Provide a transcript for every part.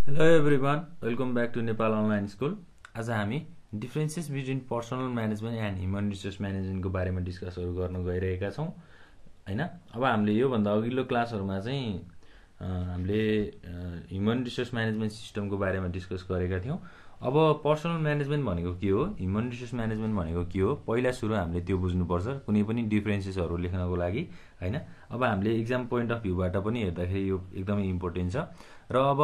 Hello everyone, welcome back to Nepal online school. आज हामी differences between personal management and human resource म्यानेजमेन्टको बारेमा डिस्कसहरू गर्न गइरहेका छौँ होइन। अब हामीले योभन्दा अघिल्लो क्लासहरूमा चाहिँ हामीले ह्युमन रिसोर्स म्यानेजमेन्ट सिस्टमको बारेमा डिस्कस गरेका थियौँ। अब पर्सनल म्यानेजमेन्ट भनेको के हो, ह्युमन रिसोर्स म्यानेजमेन्ट भनेको के हो, पहिला सुरु हामीले त्यो बुझ्नुपर्छ कुनै पनि डिफ्रेन्सेसहरू लेख्नको लागि होइन। अब हामीले इक्जाम पोइन्ट अफ भ्यूबाट पनि हेर्दाखेरि यो एकदमै इम्पोर्टेन्ट छ। र अब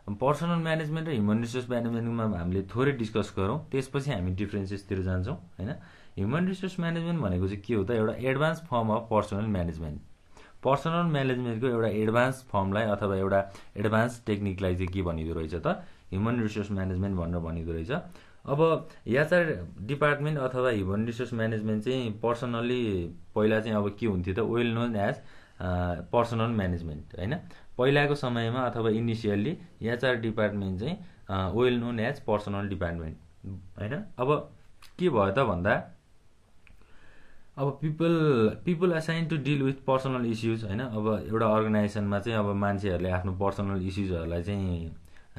पर्सनल म्यानेजमेन्ट र ह्युमन रिसोर्स म्यानेजमेन्टमा हामीले थोरै डिस्कस गरौँ, त्यसपछि हामी डिफ्रेन्सेसतिर जान्छौँ होइन। ह्युमन रिसोर्स म्यानेजमेन्ट भनेको चाहिँ के हो त, एउटा advance form of personal management. Personal म्यानेजमेन्टको एउटा एडभान्स फर्मलाई अथवा एउटा एडभान्स टेक्निकलाई चाहिँ के भनिँदो रहेछ त, ह्युमन रिसोर्स म्यानेजमेन्ट भनेर भनिँदो रहेछ। अब एचआर डिपार्टमेन्ट अथवा ह्युमन रिसोर्स म्यानेजमेन्ट चाहिँ पर्सनल्ली पहिला चाहिँ अब के हुन्थ्यो त, well known as personnel management होइन। पहिलाको समयमा अथवा इनिसियल्ली एचआर डिपार्टमेन्ट चाहिँ well known as personnel department होइन। अब के भयो त भन्दा, अब people assign to deal with personnel issues होइन। अब एउटा अर्गनाइजेसनमा चाहिँ अब मान्छेहरूले आफ्नो पर्सनल इस्युजहरूलाई चाहिँ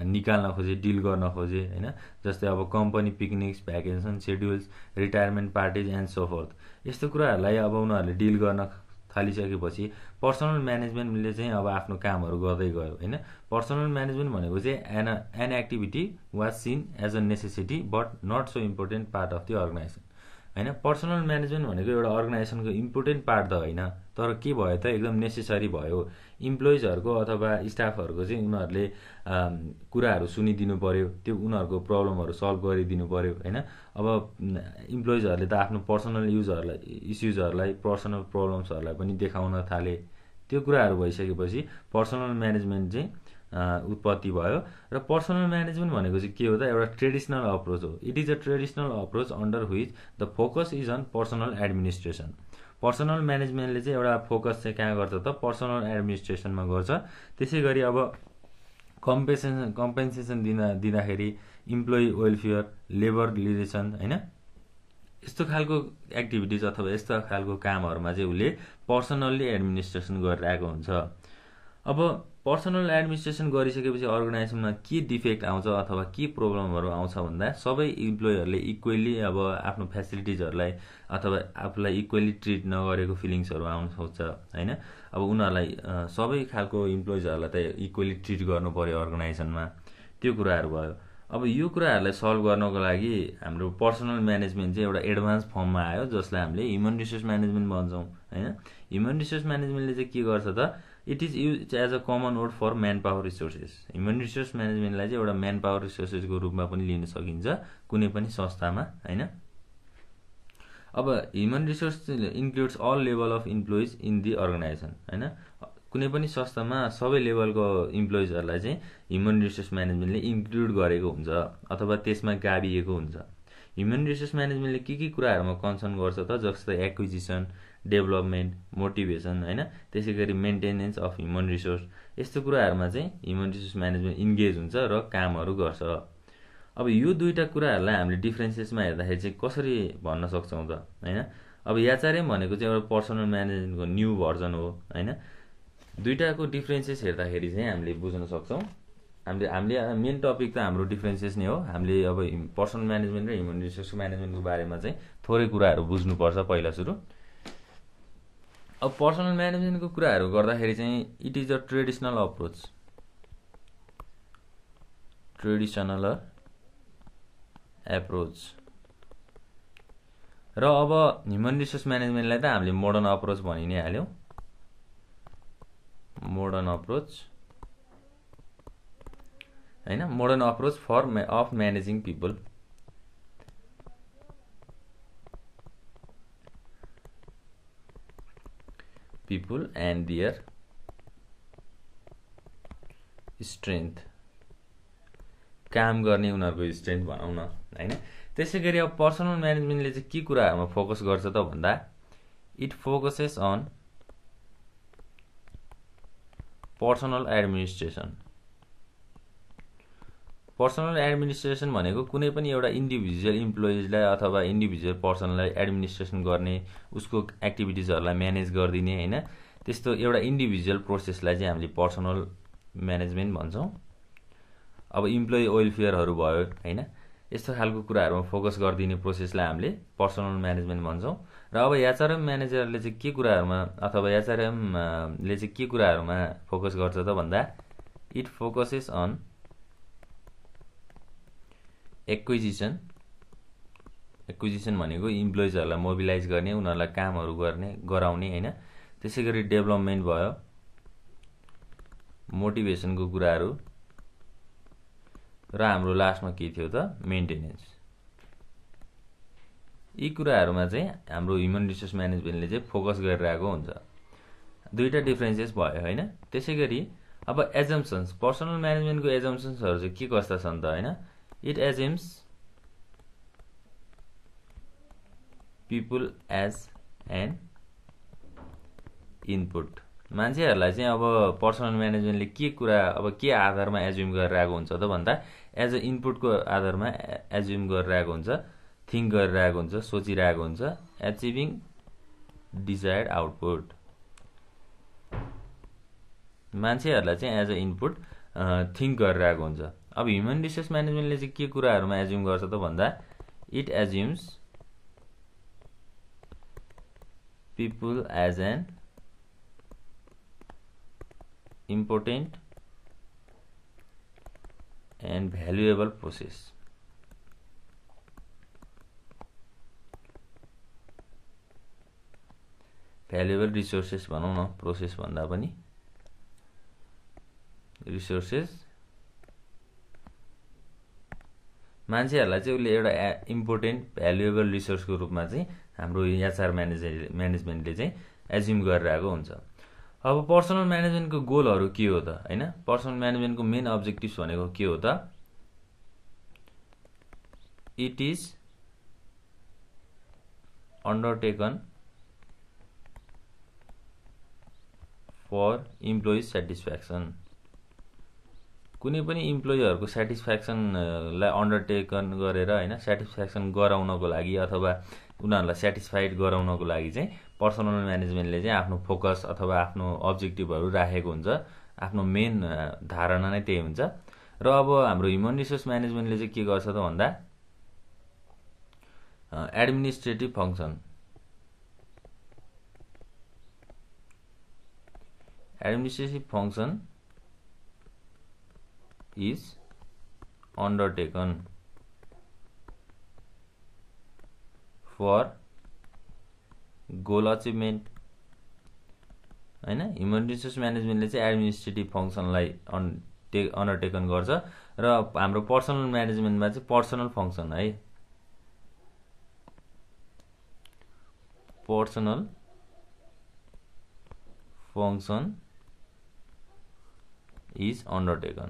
निकाल्न खोजे, डिल गर्न खोजे होइन। जस्तै अब company picnics, vacation schedules, retirement parties and so forth, यस्तो कुराहरूलाई अब उनीहरूले डिल गर्न थालिसकेपछि पर्सनल म्यानेजमेन्टले चाहिँ अब आफ्नो कामहरू गर्दै गयो होइन। पर्सनल म्यानेजमेन्ट भनेको चाहिँ an activity was seen as a necessity but not so important part of the organisation होइन। पर्सनल म्यानेजमेन्ट भनेको एउटा अर्गनाइजेसनको इम्पोर्टेन्ट पार्ट त होइन, तर के भयो त एकदम नेसेसरी भयो। इम्प्लोइजहरूको अथवा स्टाफहरूको चाहिँ उनीहरूले कुराहरू सुनिदिनु पर्यो, त्यो उनीहरूको प्रब्लमहरू सल्भ गरिदिनु पर्यो होइन। अब इम्प्लोइजहरूले त आफ्नो पर्सनल इस्युजहरूलाई पर्सनल प्रब्लम्सहरूलाई पनि देखाउन थाले। त्यो कुराहरू भइसकेपछि पर्सनल म्यानेजमेन्ट चाहिँ उत्पत्ति भयो। र पर्सनल म्यानेजमेन्ट भनेको चाहिँ के हो त, एउटा ट्रेडिसनल अप्रोच हो। It is a traditional approach under which the focus is on personal administration. Personal म्यानेजमेन्टले चाहिँ एउटा फोकस चाहिँ कहाँ गर्छ त, पर्सनल एडमिनिस्ट्रेसनमा गर्छ। त्यसै गरी अब कम्पेन्सेसन दिँदाखेरि इम्प्लोइ वेलफेयर, लेबर रिलेसन होइन, यस्तो खालको एक्टिभिटिज अथवा यस्तो खालको कामहरूमा चाहिँ उसले पर्सनल्ली एडमिनिस्ट्रेसन गरिरहेको हुन्छ। अब पर्सनल एडमिनिस्ट्रेसन गरिसकेपछि अर्गनाइजेसनमा के डिफेक्ट आउँछ अथवा के प्रब्लमहरू आउँछ भन्दा, सबै इम्प्लोइहरूले इक्वेली अब आफ्नो फेसिलिटिजहरूलाई अथवा आफूलाई इक्वेली ट्रिट नगरेको फिलिङ्सहरू आउन सक्छ होइन। अब उनीहरूलाई सबै खालको इम्प्लोइजहरूलाई त इक्वेली ट्रिट गर्नु पर्यो अर्गनाइजेसनमा, त्यो कुराहरू भयो। अब यो कुराहरूलाई सल्भ गर्नको लागि हाम्रो पर्सनल म्यानेजमेन्ट चाहिँ एउटा एडभान्स फर्ममा आयो, जसलाई हामीले ह्युमन रिसोर्स म्यानेजमेन्ट भन्छौँ होइन। ह्युमन रिसोर्स म्यानेजमेन्टले चाहिँ के गर्छ त, it is use as a common word for man power resources. Human resource म्यानेजमेन्टलाई चाहिँ एउटा म्यान पावर रिसोर्सेसको रूपमा पनि लिन सकिन्छ कुनै पनि संस्थामा होइन। अब human resource includes all level of employees in the organisation होइन। कुनै पनि संस्थामा सबै लेभलको इम्प्लोइजहरूलाई चाहिँ ह्युमन रिसोर्स म्यानेजमेन्टले इन्क्लुड गरेको हुन्छ अथवा त्यसमा गाभिएको हुन्छ। ह्युमन रिसोर्स म्यानेजमेन्टले के कुराहरूमा कन्सर्न गर्छ त, जस्तै एक्विजिसन, डेभलपमेन्ट, मोटिभेसन होइन, त्यसै गरी मेन्टेनेन्स अफ ह्युमन रिसोर्स, यस्तो कुराहरूमा चाहिँ ह्युमन रिसोर्स म्यानेजमेन्ट इन्गेज हुन्छ र कामहरू गर्छ। अब यो दुईवटा कुराहरूलाई हामीले डिफ्रेन्सेसमा हेर्दाखेरि चाहिँ कसरी भन्न सक्छौँ त होइन। अब एचआरएम भनेको चाहिँ एउटा पर्सनल म्यानेजमेन्टको न्यू भर्जन हो होइन। दुईवटाको डिफ्रेन्सेस हेर्दाखेरि चाहिँ हामीले बुझ्न सक्छौँ। हामीले मेन टपिक त हाम्रो डिफ्रेन्सेस नै हो। हामीले अब पर्सनल म्यानेजमेन्ट र ह्युमन रिसोर्स म्यानेजमेन्टको बारेमा चाहिँ थोरै कुराहरू बुझ्नुपर्छ पहिला सुरु। अब पर्सनल म्यानेजमेन्टको कुराहरू गर्दाखेरि चाहिँ it is a traditional approach, र अब ह्युमन रिसोर्स म्यानेजमेन्टलाई त हामीले मोडर्न अप्रोच भनि नै हाल्यौँ। मोडर्न अप्रोच होइन, modern approach of managing people. And their strength, काम गर्ने उनीहरूको स्ट्रेन्थ भनौँ न होइन। त्यसै गरी अब पर्सनल म्यानेजमेन्टले चाहिँ के कुराहरूमा फोकस गर्छ त भन्दा, it focuses on personal administration. Personnel administration भनेको कुनै पनि एउटा इन्डिभिजुअल इम्प्लोइजलाई अथवा इन्डिभिजुअल पर्सनलाई एडमिनिस्ट्रेसन गर्ने, उसको एक्टिभिटिजहरूलाई म्यानेज गरिदिने होइन, त्यस्तो एउटा इन्डिभिजुअल प्रोसेसलाई चाहिँ हामीले पर्सनल म्यानेजमेन्ट भन्छौँ। अब इम्प्लोइ वेलफेयरहरू भयो हैन, यस्तो खालको कुराहरूमा फोकस गरिदिने प्रोसेसलाई हामीले पर्सनल म्यानेजमेन्ट भन्छौँ। र अब एचआरएम म्यानेजरले चाहिँ के कुराहरूमा अथवा एचआरएम ले चाहिँ के कुराहरूमा फोकस गर्छ त भन्दा इट फोकसेस अन एक्विजिसन भनेको इम्प्लोइजहरूलाई मोबिलाइज गर्ने, उनीहरूलाई कामहरू गराउने हैन। त्यसै गरी डेभलपमेन्ट भयो, मोटिभेसनको कुराहरू, र हाम्रो लास्टमा के थियो त मेन्टेनेन्स। यी कुराहरूमा चाहिँ हाम्रो ह्युमन रिसोर्स म्यानेजमेन्टले चाहिँ फोकस गरिरहेको हुन्छ। दुईटा डिफरेन्सेस भयो हैन। त्यसै गरी अब एजम्पसन्स, पर्सनल म्यानेजमेन्टको एजम्पसन्सहरू चाहिँ के कस्ता छन् त हैन। It assumes people as an input. मान्छेहरूलाई चाहिँ अब पर्सनल म्यानेजमेन्टले के आधारमा एज्युम गरिरहेको हुन्छ त भन्दा एज अ इनपुटको आधारमा एज्युम गरिरहेको हुन्छ, थिङ्क गरिरहेको हुन्छ, सोचिरहेको हुन्छ, एचिभिङ डिजायर्ड आउटपुट। मान्छेहरूलाई चाहिँ एज अ इनपुट थिङ्क गरिरहेको हुन्छ। अब ह्युमन रिसोर्स म्यानेजमेन्टले चाहिँ के कुराहरूमा एज्युम गर्छ त भन्दा it assumes people as an important and valuable process. Valuable resources भनौँ न, प्रोसेस भन्दा पनि रिसोर्सेस। मान्छेहरूलाई चाहिँ उसले एउटा इम्पोर्टेन्ट भ्यालुएबल रिसोर्सको रूपमा चाहिँ हाम्रो एचआर म्यानेजमेन्टले चाहिँ एज्युम गरिरहेको हुन्छ। अब पर्सनल म्यानेजमेन्टको गोलहरू के हो त हैन। पर्सनल म्यानेजमेन्टको मेन अब्जेक्टिभ्स भनेको के हो त, it is undertaken for employees satisfaction. कुनै पनि इम्प्लोइजहरूको सेटिस्फ्याक्सनलाई अन्डरटेकन गरेर हैन, सेटिस्फ्याक्सन गराउनको लागि अथवा उनीहरूलाई सेटिस्फाइड गराउनको लागि चाहिँ पर्सनल म्यानेजमेन्टले चाहिँ आफ्नो फोकस अथवा आफ्नो अब्जेक्टिभहरू राखेको हुन्छ। आफ्नो मेन धारणा नै त्यही हुन्छ। र अब हाम्रो ह्युमन रिसोर्स म्यानेजमेन्टले चाहिँ के गर्छ त भन्दा administrative function, administrative function is undertaken for goal achievement हैन। ह्युमन रिसोर्स म्यानेजमेन्टले चाहिँ एडमिनिस्ट्रेटिभ फङ्सनलाई अन्डरटेकन गर्छ र हाम्रो पर्सनल म्यानेजमेन्टमा चाहिँ पर्सनल फङ्सन है, पर्सनल फङ्सन इज अन्डरटेकन।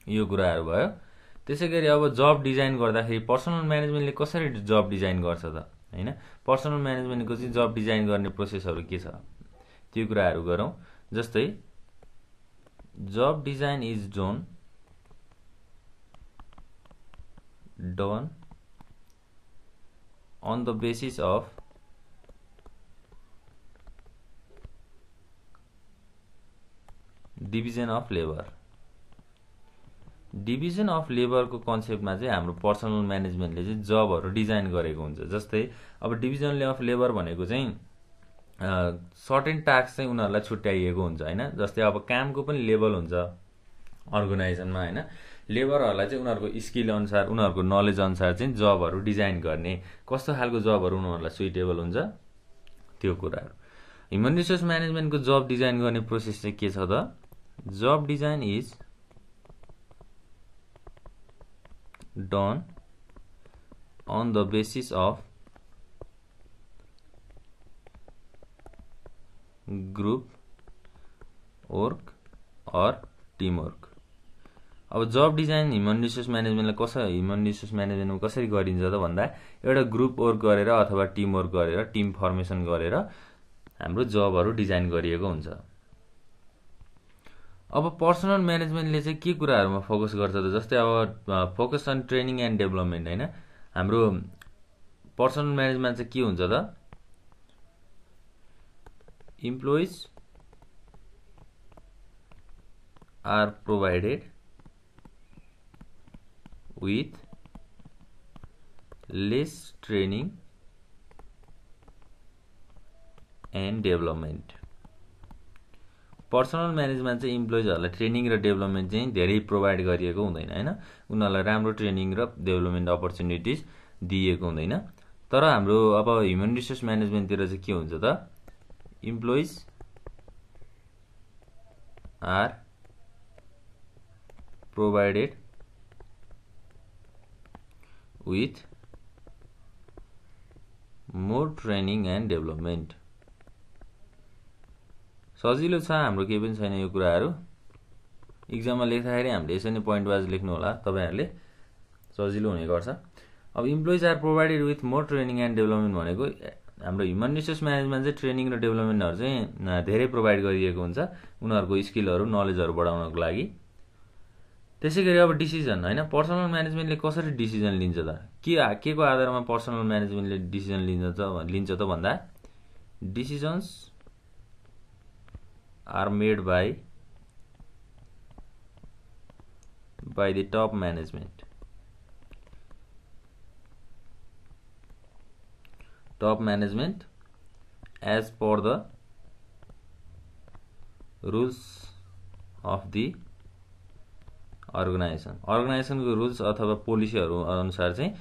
यो कुराहरू भयो। त्यसै गरी अब जब डिजाइन गर्दाखेरि पर्सनल म्यानेजमेन्टले कसरी जब डिजाइन गर्छ त हैन। पर्सनल म्यानेजमेन्टको चाहिँ जब डिजाइन गर्ने प्रोसेसहरू के छ त्यो कुराहरू गरौँ। जस्तै जब design is done on the basis of division of labour. Division of लेबरको कन्सेप्टमा चाहिँ हाम्रो पर्सनल म्यानेजमेन्टले चाहिँ जबहरू डिजाइन गरेको हुन्छ। जस्तै अब डिभिजन अफ लेबर भनेको चाहिँ सर्टेन टास्क चाहिँ उनीहरूलाई छुट्याइएको हुन्छ हैन। जस्तै अब कामको पनि लेभल हुन्छ अर्गनाइजेसनमा हैन। लेबरहरूलाई चाहिँ उनीहरूको स्किल अनुसार, उनीहरूको नलेज अनुसार चाहिँ जबहरू डिजाइन गर्ने, कस्तो खालको जबहरू उनीहरूलाई सुइटेबल हुन्छ त्यो कुराहरू। ह्युमन रिसोर्स म्यानेजमेन्टको जब डिजाइन गर्ने प्रोसेस चाहिँ के छ त, जब design is done on the basis of group work or teamwork। अब जब डिजाइन ह्युमन रिसोर्स म्यानेजमेन्टमा कसरी गरिन्छ त भन्दा एउटा ग्रुप वर्क गरेर अथवा टिम वर्क गरेर, टिम फर्मेसन गरेर हाम्रो जबहरू डिजाइन गरिएको हुन्छ। अब पर्सनल म्यानेजमेन्टले चाहिँ के कुराहरूमा फोकस गर्छ त, जस्तै अब focus on training and development हैन। हाम्रो पर्सनल म्यानेजमेन्ट चाहिँ के हुन्छ त, employees are provided with less training and development। पर्सनल म्यानेजमा चाहिँ इम्प्लोइजहरुलाई ट्रेनिङ र डेभलपमेन्ट चाहिँ धेरै प्रोभाइड गरिएको हुँदैन हैन, उनीहरुलाई राम्रो ट्रेनिङ र डेभलपमेन्ट अपर्च्युनिटिज दिएको हुँदैन। तर हाम्रो अब ह्युमन रिसोर्स म्यानेजमेन्टतिर चाहिँ के हुन्छ त, employees are provided with more training and development। सजिलो छ, हाम्रो केही पनि छैन यो कुराहरु। एक्जाममा लेख्दाखेरि हामीले यसरी नै पोइन्ट वाइज लेख्नु होला, तपाईहरुले सजिलो हुने गर्छ। अब employees are provided with more training and development भनेको हाम्रो ह्युमन रिसोर्स म्यानेजमेन्ट चाहिँ ट्रेनिङ र डेभलपमेन्टहरु चाहिँ धेरै प्रोभाइड गरिएको हुन्छ उनीहरुको स्किलहरु नलेजहरु बढाउनको लागि। त्यसैगरी अब डिसिजन हैन, पर्सनल म्यानेजमेन्टले कसरी डिसिजन लिन्छ त, के को आधारमा पर्सनल म्यानेजमेन्टले डिसिजन लिन्छ त भन्दा, decisions are made by the top management. Top management as per the rules of the organisation को रुल्स अथवा पोलिसीहरु अनुसार चाहिँ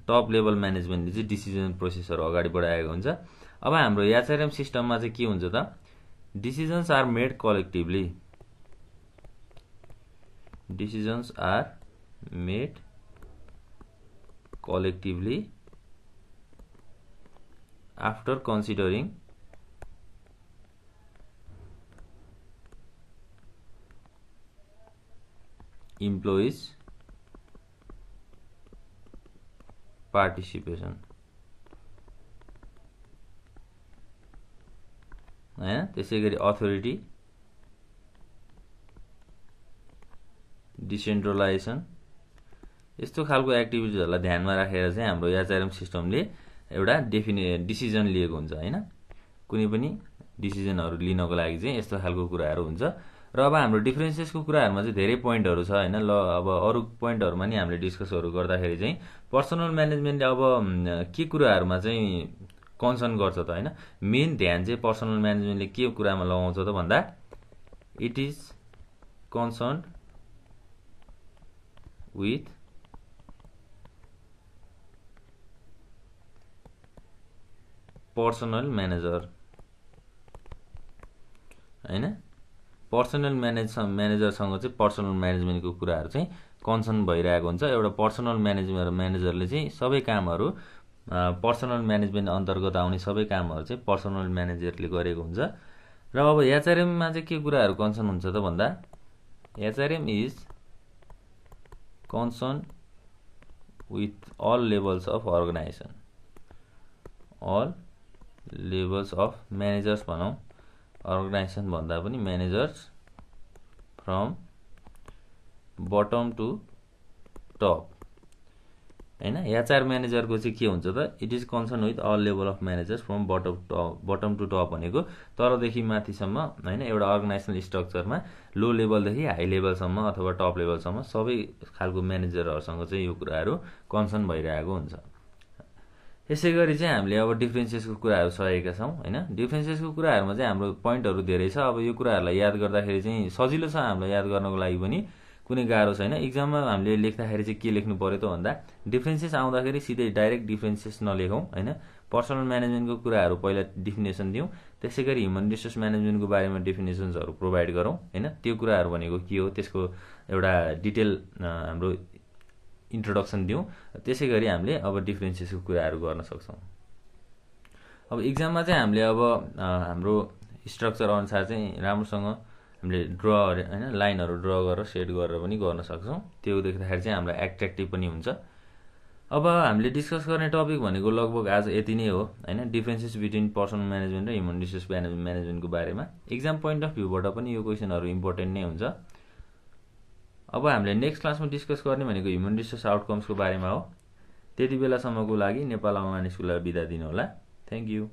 टप लेभल म्यानेजमेन्टले चाहिँ डिसिजन प्रोसेसहरु अगाडि बढाएको हुन्छ। अब हाम्रो एचआरएम सिस्टममा चाहिँ के हुन्छ त, decisions are made collectively. Decisions are made collectively after considering employees participation हैन। त्यसैगरी अथोरिटी, डिसेन्ट्रलाइजेसन, यस्तो खालको एक्टिभिटिजहरुलाई ध्यानमा राखेर चाहिँ हाम्रो एचआरएम सिस्टमले एउटा डिसिजन लिएको हुन्छ हैन। कुनै पनि डिसिजनहरु लिनको लागि चाहिँ यस्तो खालको कुराहरु हुन्छ। र अब हाम्रो डिफरेन्सेसको कुराहरुमा चाहिँ धेरै पोइन्टहरु छ हैन। ल अब अरु पोइन्टहरुमा नि हामीले डिस्कसहरु गर्दाखेरि चाहिँ पर्सनल म्यानेजमेन्टले अब के कुराहरुमा चाहिँ कन्सर्न गर्छ त हैन, मेन ध्यान चाहिँ पर्सनल म्यानेजमेन्टले के कुरामा लगाउँछ त भन्दा, it is concerned with personal manager हैन। पर्सनल म्यानेजरसँग चाहिँ पर्सनल म्यानेजमेन्टको कुराहरु चाहिँ कन्सर्न भइरहेको हुन्छ। एउटा पर्सनल म्यानेजरले चाहिँ सबै कामहरु पर्सनल म्यानेजमेन्ट अन्तर्गत आउने सबै कामहरु चाहिँ पर्सनल म्यानेजरले गरेको हुन्छ। र अब एचआरएम मा चाहिँ के कुराहरु कन्सर्न हुन्छ त भन्दा, HRM is concern with all levels of organisation. All levels of managers भनौं, अर्गनाइजेसन भन्दा पनि managers from bottom to top हैन। एचआर म्यानेजरको चाहिँ के हुन्छ त, it is concern with all level of managers from bottom to top भनेको तलदेखि माथिसम्म हैन। एउटा अर्गनाइजेसनल स्ट्रक्चरमा लो लेभलदेखि हाई लेभलसम्म अथवा टप लेभलसम्म सबै खालको म्यानेजरहरुसँग चाहिँ यो कुराहरु कन्सर्न भइरहेको हुन्छ। यसैगरी चाहिँ हामीले अब डिफरेन्सेसको कुराहरु सकेका छौं हैन। डिफरेन्सेसको कुराहरुमा चाहिँ हाम्रो पोइन्टहरु धेरै छ। अब यो कुराहरुलाई याद गर्दाखेरि चाहिँ सजिलो छ हामीलाई याद गर्नको लागि पनि, कुनै गाह्रो छैन। एक्जाममा हामीले लेख्दाखेरि चाहिँ के लेख्नु पर्यो त भन्दा, डिफरेन्सेस आउँदाखेरि सिधै डाइरेक्ट डिफरेन्सेस नलेखौं हैन। पर्सनल म्यानेजमेन्टको कुराहरु पहिला डेफिनेसन दिउँ, त्यसैगरी ह्युमन रिसोर्स म्यानेजमेन्टको बारेमा डेफिनेसन्सहरु प्रोभाइड गरौं हैन। त्यो कुराहरु भनेको के हो त्यसको एउटा डिटेल हाम्रो इन्ट्रोडक्सन दिउँ। त्यसैगरी हामीले अब डिफरेन्सेसको कुराहरु गर्न सक्छौं। अब एक्जाममा चाहिँ हामीले अब हाम्रो स्ट्रक्चर अनुसार चाहिँ राम्रोसँग हामीले ड्र हैन, लाइनहरु ड्र गरेर सेट गरेर पनि गर्न सक्छौं। त्यो देख्दाखेरि चाहिँ हाम्रो एट्र्याक्टिभ पनि हुन्छ। अब हामीले डिस्कस गर्ने टपिक भनेको लगभग आज यति नै हो हैन। डिफरेन्सेस बिट्विन पर्सनल म्यानेजमेन्ट र ह्युमन रिसोर्स म्यानेजमेन्टको बारेमा एक्जाम पोइन्ट अफ भ्यूबाट पनि यो क्वेशनहरु इम्पोर्टेन्ट नै हुन्छ। अब हामीले नेक्स्ट क्लासमा डिस्कस गर्ने भनेको ह्युमन रिसोर्स आउटकम्सको बारेमा हो। त्यति बेलासम्मको लागि नेपाल अनलाइन स्कुललाई बिदा दिनु होला। Thank you.